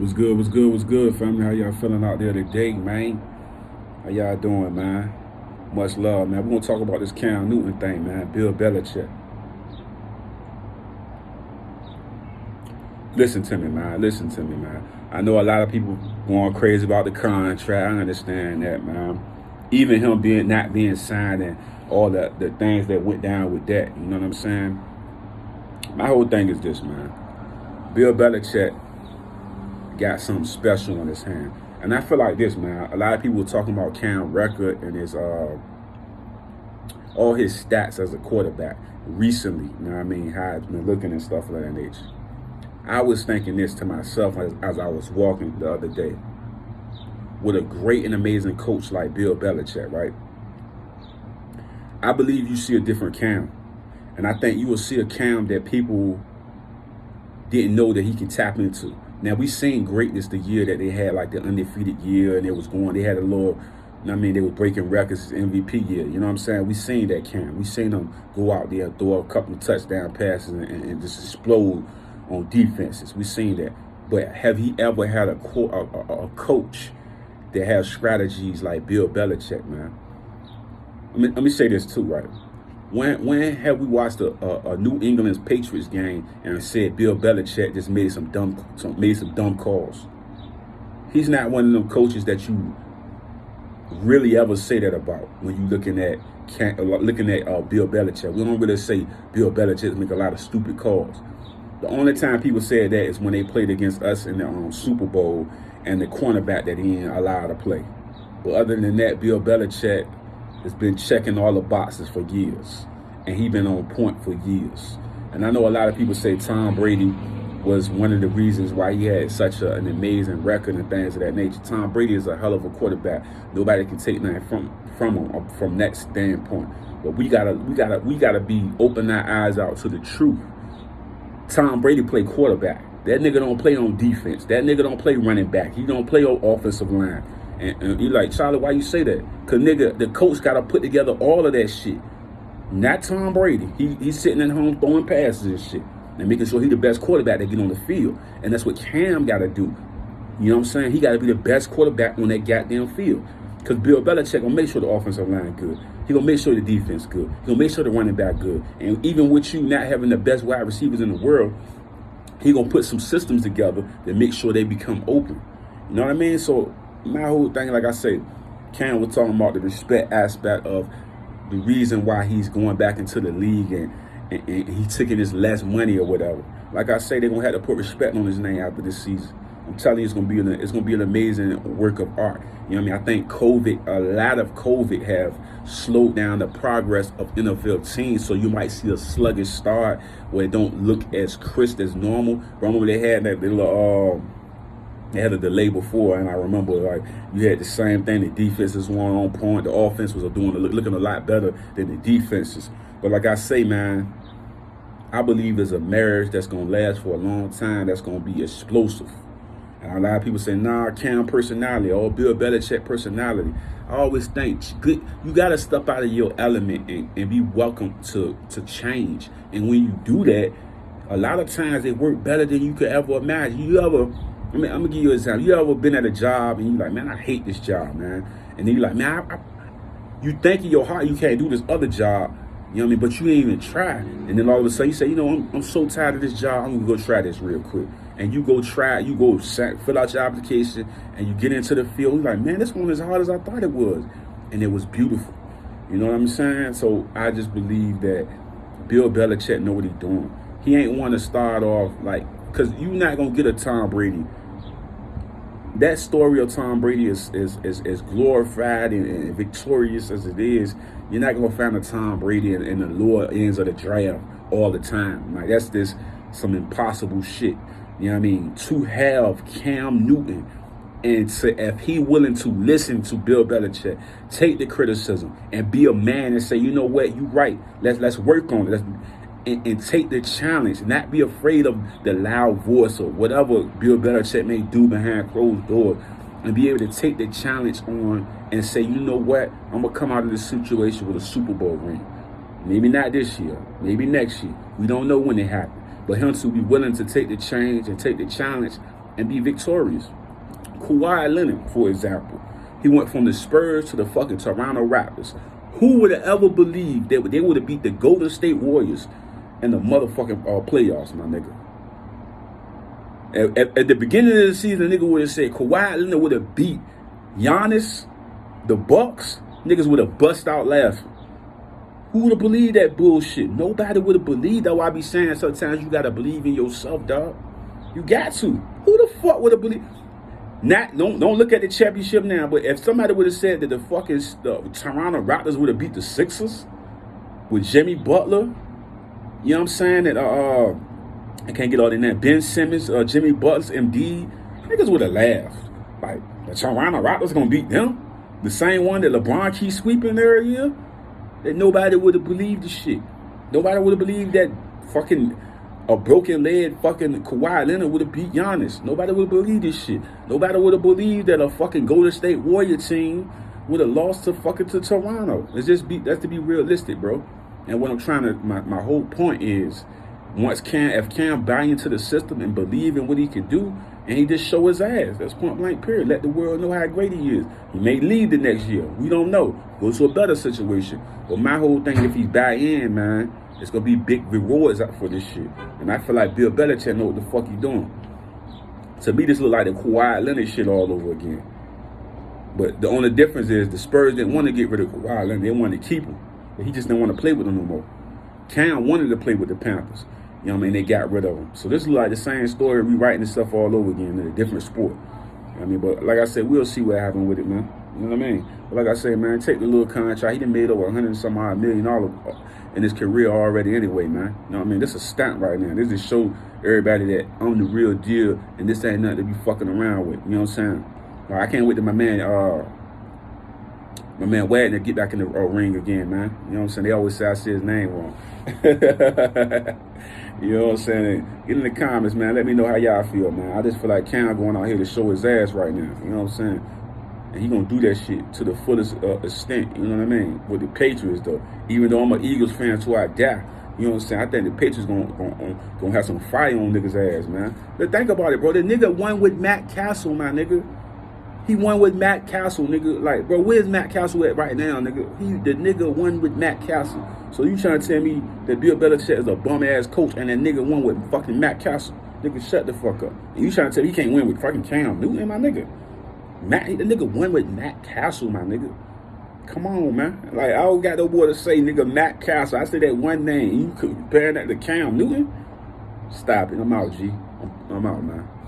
What's good, family? How y'all feeling out there today, man? How y'all doing, man? Much love, man. We're gonna talk about this Cam Newton thing, man. Bill Belichick. Listen to me, man. Listen to me, man. I know a lot of people going crazy about the contract. I understand that, man. Even him not being signed and all the things that went down with that. You know what I'm saying? My whole thing is this, man. Bill Belichick got something special on his hand. And I feel like this, man. A lot of people were talking about Cam record and his all his stats as a quarterback recently. You know what I mean? How it's been looking and stuff of that nature. I was thinking this to myself as I was walking the other day. With a great and amazing coach like Bill Belichick, right? I believe you see a different Cam. And I think you will see a Cam that people didn't know that he can tap into. Now, we seen greatness the year that they had, like the undefeated year, and they had a little, you know what I mean, they were breaking records MVP year. You know what I'm saying? We seen that Cam. We seen him go out there and throw a couple of touchdown passes and just explode on defenses. We seen that. But have he ever had a coach that has strategies like Bill Belichick, man? Let me say this too, right? When have we watched a New England's Patriots game and said Bill Belichick just made some dumb calls? He's not one of them coaches that you really ever say that about when you looking at Bill Belichick. We don't really say Bill Belichick make a lot of stupid calls. The only time people said that is when they played against us in the Super Bowl and the cornerback that he ain't allowed to play. But other than that, Bill Belichick has been checking all the boxes for years, and he been on point for years. And I know a lot of people say Tom Brady was one of the reasons why he had such an amazing record and things of that nature. Tom Brady is a hell of a quarterback. Nobody can take nothing from him from that standpoint. But we gotta be open our eyes out to the truth. Tom Brady play quarterback. That nigga don't play on defense. That nigga don't play running back. He don't play on offensive line. And you're like, Charlie, why you say that? Because, nigga, the coach got to put together all of that shit. Not Tom Brady. He's sitting at home throwing passes and shit and making sure he's the best quarterback that get on the field. And that's what Cam got to do. You know what I'm saying? He got to be the best quarterback on that goddamn field. Because Bill Belichick going to make sure the offensive line good. He going to make sure the defense good. He going to make sure the running back good. And even with you not having the best wide receivers in the world, he going to put some systems together that make sure they become open. You know what I mean? So my whole thing, like I say, Cam was talking about the respect aspect of the reason why he's going back into the league and he's taking his less money or whatever. Like I say, they're going to have to put respect on his name after this season. I'm telling you, it's going to be an amazing work of art. You know what I mean? I think a lot of COVID have slowed down the progress of NFL teams, so you might see a sluggish start where it don't look as crisp as normal. Remember they had that little they had a delay before, and I remember like you had the same thing. The defenses weren't on point. The offense was looking a lot better than the defenses. But like I say, man, I believe there's a marriage that's gonna last for a long time. That's gonna be explosive. And a lot of people say, nah, Cam personality, or Bill Belichick personality. I always think you gotta step out of your element and be welcome to change. And when you do that, a lot of times it work better than you could ever imagine. I'm gonna give you an example. You ever been at a job and you're like, man, I hate this job, man. And then you're like, man, you think in your heart you can't do this other job, you know what I mean? But you ain't even try. And then all of a sudden you say, you know, I'm so tired of this job, I'm gonna go try this real quick. And you go try, fill out your application, and you get into the field. You're like, man, this one as hard as I thought it was. And it was beautiful. You know what I'm saying? So I just believe that Bill Belichick know what he's doing. He ain't want to start off like, because you're not gonna get a Tom Brady. That story of Tom Brady is glorified and victorious as it is. You're not gonna find a Tom Brady in the lower ends of the draft all the time. Like that's just some impossible shit. You know what I mean? To have Cam Newton and if he willing to listen to Bill Belichick, take the criticism and be a man and say, you know what, you right. Let's work on it. And take the challenge, not be afraid of the loud voice or whatever Bill Belichick may do behind closed doors, and be able to take the challenge on and say, you know what, I'm going to come out of this situation with a Super Bowl ring. Maybe not this year, maybe next year. We don't know when it happens. But him to be willing to take the change and take the challenge and be victorious. Kawhi Leonard, for example, he went from the Spurs to the fucking Toronto Raptors. Who would have ever believed that they would have beat the Golden State Warriors in the motherfucking playoffs, my nigga? At the beginning of the season, nigga would have said Kawhi Leonard would have beat Giannis, the Bucks. Niggas would have bust out laughing. Who would have believed that bullshit? Nobody would have believed. That's why I be saying sometimes you gotta believe in yourself, dog. You got to. Who the fuck would have believed? Don't look at the championship now, but if somebody would have said that the Toronto Raptors would have beat the Sixers with Jimmy Butler, you know what I'm saying? That I can't get all in that. Ben Simmons, Jimmy Butler, MD, niggas would have laughed. Like the Toronto Raptors gonna beat them, the same one that LeBron keeps sweeping every year. That nobody would have believed the shit. Nobody would have believed that fucking a broken leg fucking Kawhi Leonard would have beat Giannis. Nobody would have believed this shit. Nobody would have believed that a fucking Golden State Warrior team would have lost to Toronto. That's to be realistic, bro. And what I'm trying to, my whole point is, if Cam buy into the system and believe in what he can do, and he just show his ass. That's point blank period. Let the world know how great he is. He may leave the next year. We don't know. Go to a better situation. But my whole thing, if he buy in, man, it's going to be big rewards out for this shit. And I feel like Bill Belichick know what the fuck he doing. To me, this look like the Kawhi Leonard shit all over again. But the only difference is the Spurs didn't want to get rid of Kawhi Leonard. They wanted to keep him. But he just didn't want to play with them no more. Cam wanted to play with the Panthers. You know what I mean? They got rid of him. So this is like the same story, rewriting this stuff all over again in a different sport. You know what I mean? But like I said, we'll see what happens with it, man. You know what I mean? But like I said, man, take the little contract. He done made over $100 and some odd million in his career already anyway, man. You know what I mean? This is a stunt right now. This just show everybody that I'm the real deal and this ain't nothing to be fucking around with. You know what I'm saying? I can't wait till my man Wagner get back in the ring again, man. You know what I'm saying? They always say I say his name wrong. You know what I'm saying? Get in the comments, man. Let me know how y'all feel, man. I just feel like Cam going out here to show his ass right now. You know what I'm saying? And he gonna do that shit to the fullest extent. You know what I mean? With the Patriots, though. Even though I'm an Eagles fan till I die. You know what I'm saying? I think the Patriots gonna have some fire on niggas' ass, man. But think about it, bro. The nigga won with Matt Castle, my nigga. He won with Matt Castle, nigga. Like, bro, where's Matt Castle at right now, nigga? The nigga won with Matt Castle. So you trying to tell me that Bill Belichick is a bum-ass coach and that nigga won with fucking Matt Castle? Nigga, shut the fuck up. And you trying to tell me he can't win with fucking Cam Newton, my nigga? The nigga won with Matt Castle, my nigga. Come on, man. Like, I don't got no more to say, nigga, Matt Castle. I said that one name. You compare that to Cam Newton? Stop it. I'm out, G. I'm out, man.